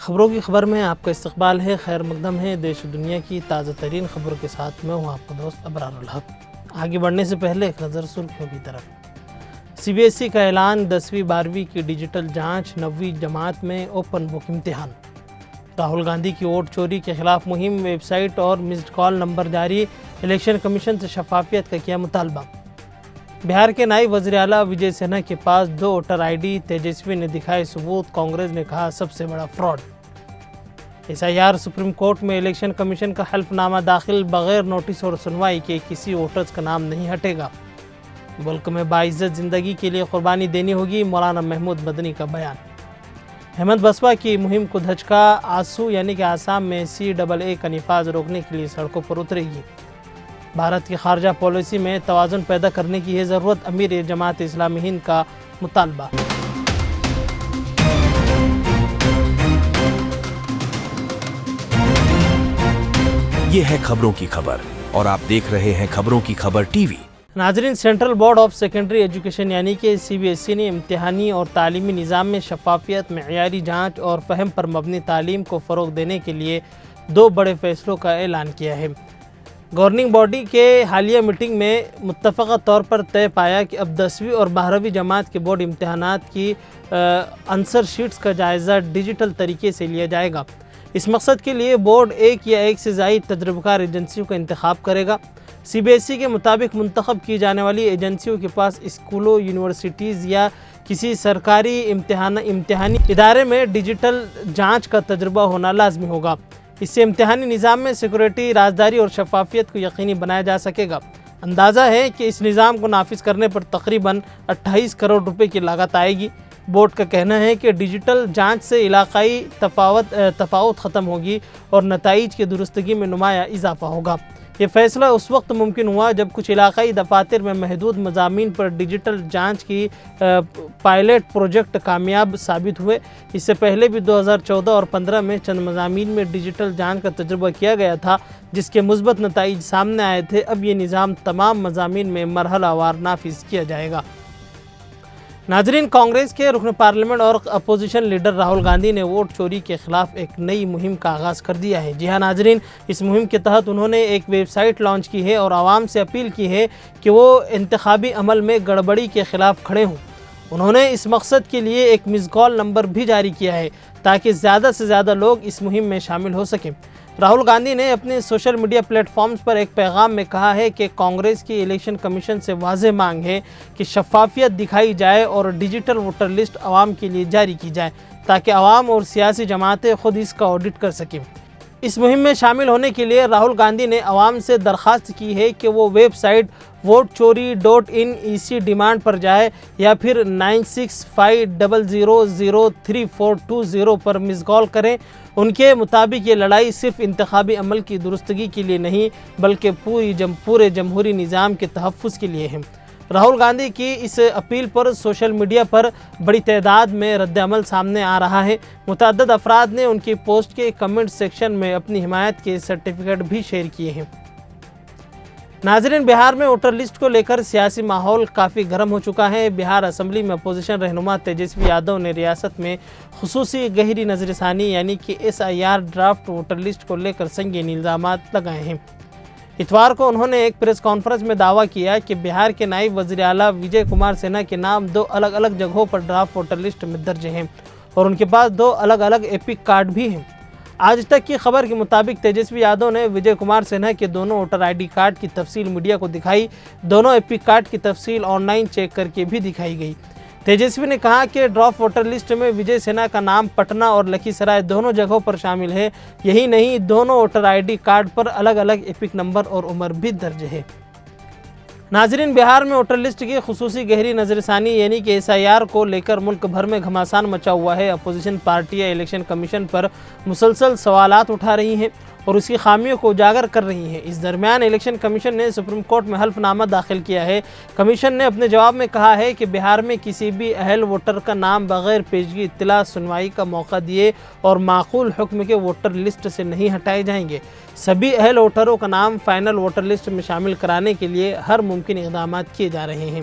خبروں کی خبر میں آپ کا استقبال ہے. خیر مقدم ہے. دیش و دنیا کی تازہ ترین خبروں کے ساتھ میں ہوں آپ کا دوست ابرار الحق. آگے بڑھنے سے پہلے ایک نظر سرخیوں کی طرف. سی بی ایس ای کا اعلان. 10ویں 12ویں کی ڈیجیٹل جانچ. 9ویں جماعت میں اوپن بک امتحان. راہل گاندھی کی ووٹ چوری کے خلاف مہم. ویب سائٹ اور مسڈ کال نمبر جاری. الیکشن کمیشن سے شفافیت کا کیا مطالبہ. بہار کے نائب وزیر اعلیٰ وجے سنہا کے پاس 2 ووٹر آئی ڈی. تیجسوی نے دکھائے ثبوت. کانگریس نے کہا سب سے بڑا fraud. S I R. Supreme court میں الیکشن کمیشن کا حلف نامہ داخل. بغیر نوٹس اور سنوائی کے کسی ووٹرز کا نام نہیں ہٹے گا. ملک میں باعزت زندگی کے لیے قربانی دینی ہوگی. مولانا محمود مدنی کا بیان. ہیمنت بسوا کی مہم کو دھچکا. آسو یعنی کہ آسام میں CAA کا نفاذ روکنے کے لیے سڑکوں پر اترے گی. بھارت کی خارجہ پالیسی میں توازن پیدا کرنے کی ہے ضرورت. امیر جماعت اسلامی ہند کا مطالبہ. یہ ہے خبروں کی خبر اور آپ دیکھ رہے ہیں خبروں کی خبر ٹی وی. ناظرین، central board of secondary education یعنی کہ CBSE نے امتحانی اور تعلیمی نظام میں شفافیت، معیاری جانچ اور فہم پر مبنی تعلیم کو فروغ دینے کے لیے 2 بڑے فیصلوں کا اعلان کیا ہے. گورننگ باڈی کے حالیہ میٹنگ میں متفقہ طور پر طے پایا کہ اب 10ویں اور 12ویں جماعت کے بورڈ امتحانات کی آنسر شیٹس کا جائزہ ڈیجیٹل طریقے سے لیا جائے گا. اس مقصد کے لیے بورڈ 1 یا 1 سے زائد تجربہ کار ایجنسیوں کا انتخاب کرے گا. CBSE کے مطابق منتخب کی جانے والی ایجنسیوں کے پاس اسکولوں، یونیورسٹیز یا کسی سرکاری امتحانی ادارے میں ڈیجیٹل جانچ کا تجربہ ہونا لازمی ہوگا. اس سے امتحانی نظام میں سیکورٹی، رازداری اور شفافیت کو یقینی بنایا جا سکے گا. اندازہ ہے کہ اس نظام کو نافذ کرنے پر تقریباً 28 کروڑ روپے کی لاگت آئے گی. بورڈ کا کہنا ہے کہ ڈیجیٹل جانچ سے علاقائی تفاوت ختم ہوگی اور نتائج کی درستگی میں نمایاں اضافہ ہوگا. یہ فیصلہ اس وقت ممکن ہوا جب کچھ علاقائی دفاتر میں محدود مضامین پر ڈیجیٹل جانچ کی پائلٹ پروجیکٹ کامیاب ثابت ہوئے. اس سے پہلے بھی 2014 اور 15 میں چند مضامین میں ڈیجیٹل جانچ کا تجربہ کیا گیا تھا جس کے مثبت نتائج سامنے آئے تھے. اب یہ نظام تمام مضامین میں مرحلہ وار نافذ کیا جائے گا. ناظرین، کانگریس کے رکن پارلیمنٹ اور اپوزیشن لیڈر راہل گاندھی نے ووٹ چوری کے خلاف ایک نئی مہم کا آغاز کر دیا ہے. جی ہاں ناظرین، اس مہم کے تحت انہوں نے ایک ویب سائٹ لانچ کی ہے اور عوام سے اپیل کی ہے کہ وہ انتخابی عمل میں گڑبڑی کے خلاف کھڑے ہوں. انہوں نے اس مقصد کے لیے ایک مس کال نمبر بھی جاری کیا ہے تاکہ زیادہ سے زیادہ لوگ اس مہم میں شامل ہو سکیں. راہل گاندھی نے اپنے سوشل میڈیا پلیٹ فارمز پر ایک پیغام میں کہا ہے کہ کانگریس کی الیکشن کمیشن سے واضح مانگ ہے کہ شفافیت دکھائی جائے اور ڈیجیٹل ووٹر لسٹ عوام کے لیے جاری کی جائے تاکہ عوام اور سیاسی جماعتیں خود اس کا آڈٹ کر سکیں. اس مہم میں شامل ہونے کے لیے راہل گاندھی نے عوام سے درخواست کی ہے کہ وہ ویب سائٹ votechori.in ڈیمانڈ پر جائے یا پھر 9650003420 پر مس کال کریں. ان کے مطابق یہ لڑائی صرف انتخابی عمل کی درستگی کے لیے نہیں بلکہ پورے جمہوری نظام کے تحفظ کے لیے ہے. راہل گاندھی کی اس اپیل پر سوشل میڈیا پر بڑی تعداد میں رد عمل سامنے آ رہا ہے. متعدد افراد نے ان کی پوسٹ کے کمنٹ سیکشن میں اپنی حمایت کے سرٹیفکیٹ بھی شیئر کیے ہیں. ناظرین، بہار میں ووٹر لسٹ کو لے کر سیاسی ماحول کافی گرم ہو چکا ہے. بہار اسمبلی میں اپوزیشن رہنما تیجسوی یادو نے ریاست میں خصوصی گہری نظر ثانی یعنی کہ SIR ڈرافٹ ووٹر لسٹ کو لے کر سنگین الزامات لگائے ہیں. اتوار کو انہوں نے ایک پریس کانفرنس میں دعویٰ کیا کہ بہار کے نائب وزیر اعلیٰ وجے کمار سنہا کے نام 2 الگ الگ جگہوں پر ڈرافٹ ووٹر لسٹ میں درج ہیں اور ان کے پاس 2 الگ الگ ایپک کارڈ بھی ہیں. آج تک کی خبر کے مطابق تیجسوی یادو نے وجے کمار سنہا کے دونوں ووٹر آئی ڈی کارڈ کی تفصیل میڈیا کو دکھائی. دونوں ایپک کارڈ کی تفصیل آن لائن چیک کر کے بھی دکھائی گئی. تیجسوی نے کہا کہ ڈرافٹ ووٹر لسٹ میں وجے سنہا کا نام پٹنہ اور لکھی سرائے دونوں جگہوں پر شامل ہے. یہی نہیں، دونوں ووٹر آئی ڈی کارڈ پر الگ الگ ایپک نمبر اور عمر بھی درج ہے. ناظرین، بہار میں ووٹر لسٹ کی خصوصی گہری نظر ثانی یعنی کہ SIR کو لے کر ملک بھر میں گھمسان مچا ہوا ہے. اپوزیشن پارٹیاں الیکشن کمیشن پر مسلسل سوالات اٹھا رہی ہیں اور اس کی خامیوں کو اجاگر کر رہی ہیں. اس درمیان الیکشن کمیشن نے سپریم کورٹ میں حلف نامہ داخل کیا ہے. کمیشن نے اپنے جواب میں کہا ہے کہ بہار میں کسی بھی اہل ووٹر کا نام بغیر پیشگی اطلاع، سنوائی کا موقع دیے اور معقول حکم کے ووٹر لسٹ سے نہیں ہٹائے جائیں گے. سبھی اہل ووٹروں کا نام فائنل ووٹر لسٹ میں شامل کرانے کے لیے ہر ممکن اقدامات کیے جا رہے ہیں.